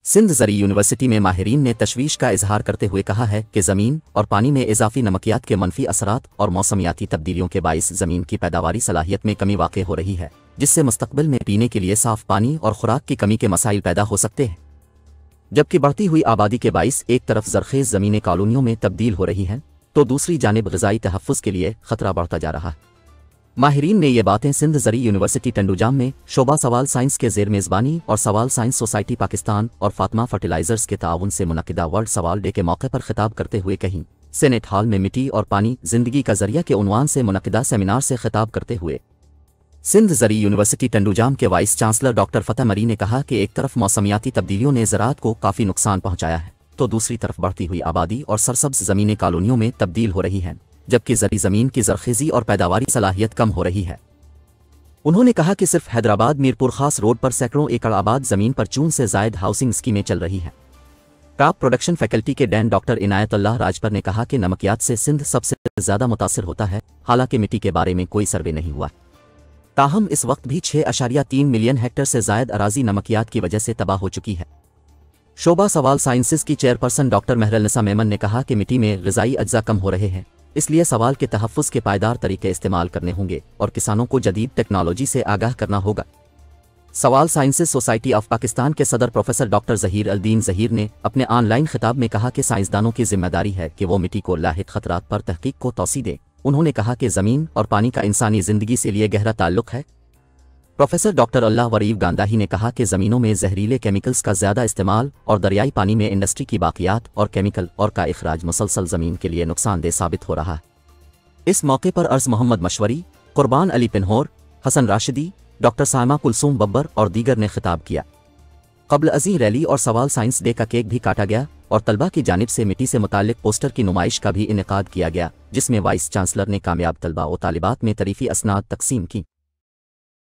सिंध ज़री university में माहिरीन ने तशवीश का इजहार करते हुए कहा है कि ज़मीन और पानी में इजाफी नमकियात के मनफी असरात और मौसमियाती तब्दीलियों के बाइस ज़मीन की पैदावारी सलाहियत में कमी वाक़ हो रही है, जिससे मुस्तक़बिल में पीने के लिए साफ़ पानी और खुराक की कमी के मसाइल पैदा हो सकते हैं। जबकि बढ़ती हुई आबादी के बाइस एक तरफ ज़रख़ेज़ ज़मीनें कॉलोनियों में तब्दील हो रही हैं, तो दूसरी जानिब ग़िज़ाई तहफ़्फ़ुज़ के लिए ख़तरा बढ़ता जा रहा है। माहिरीन ने ये बातें सिंध ज़री यूनिवर्सिटी टंडूजाम में शोबा सवाल साइंस के ज़ेर मेज़बानी और सवाल साइंस सोसाइटी पाकिस्तान और फातिमा फर्टिलाइज़र्स के ताउन से मुनक़िदा वर्ल्ड सवाल डे के मौके पर खिताब करते हुए कहीं। सेनेट हॉल में मिट्टी और पानी ज़िंदगी का ज़रिया के उन्वान से मुनक़िदा सेमिनार से खिताब करते हुए सिंध ज़री यूनिवर्सिटी टंडूजाम के वाइस चांसलर डॉक्टर फ़तह मरी ने कहा कि एक तरफ मौसमियाती तब्दीलियों ने ज़राअत को काफ़ी नुकसान पहुँचाया है, तो दूसरी तरफ बढ़ती हुई आबादी और सरसब्ज़ ज़मीनें कॉलोनियों में तब्दील हो रही हैं, जबकि ज़री ज़मीन की ज़रख़ेज़ी और पैदावारी सलाहियत कम हो रही है। उन्होंने कहा कि सिर्फ हैदराबाद मीरपुर खास रोड पर सैकड़ों एकड़ आबाद ज़मीन पर चून से ज़ायद हाउसिंग स्कीमें चल रही हैं। क्रॉप प्रोडक्शन फैकल्टी के डैन डॉक्टर इनायतुल्लाह राजपर ने कहा कि नमकियात से सिंध सबसे ज़्यादा मुतासिर होता है, हालांकि मिट्टी के बारे में कोई सर्वे नहीं हुआ। ताहम इस वक्त भी 6.3 मिलियन हेक्टेयर से ज़ायद अराज़ी नमकियात की वजह से तबाह हो चुकी है। शोबा सवाल साइंसेस की चेयरपर्सन डॉक्टर महरनिसा मेमन ने कहा कि मिट्टी में ग़िज़ाई अज्जा कम हो रहे हैं, इसलिए सवाल के तहफ़्फ़ुज़ के पायदार तरीके इस्तेमाल करने होंगे और किसानों को जदीद टेक्नोलॉजी से आगाह करना होगा। सवाल साइंसेस सोसाइटी ऑफ पाकिस्तान के सदर professor doctor Zaheer al-Din Zaheer ने अपने ऑनलाइन खिताब में कहा कि साइंसदानों की जिम्मेदारी है कि वो मिट्टी को लाहिक ख़तरात पर तहक़ीक़ को तौसी दें। उन्होंने कहा कि ज़मीन और पानी का इंसानी ज़िंदगी से लिए गहरा ताल्लुक़ है। प्रोफेसर डॉक्टर अल्लाह वरीब गांदाही ने कहा कि ज़मीनों में जहरीले केमिकल्स का ज़्यादा इस्तेमाल और दरियाई पानी में इंडस्ट्री की बाक़ियात और केमिकल और का इखराज मुसलसल ज़मीन के लिए नुकसानदेह साबित हो रहा है। इस मौके पर अर्ज़ मोहम्मद मशवरी, कुर्बान अली पिन्होर, हसन राशिदी, डॉक्टर साइमा कुलसूम बब्बर और दीगर ने खिताब किया। क़ब्ल अज़ीं रैली और सवाल साइंस डे का केक भी काटा गया और तलबा की जानिब से मिट्टी से मुताल्लिक़ पोस्टर की नुमाइश का भी इनेकाद किया गया, जिसमें वाइस चांसलर ने कामयाब तलबा और तालिबात में तरीफ़ी असनाद तकसीम की।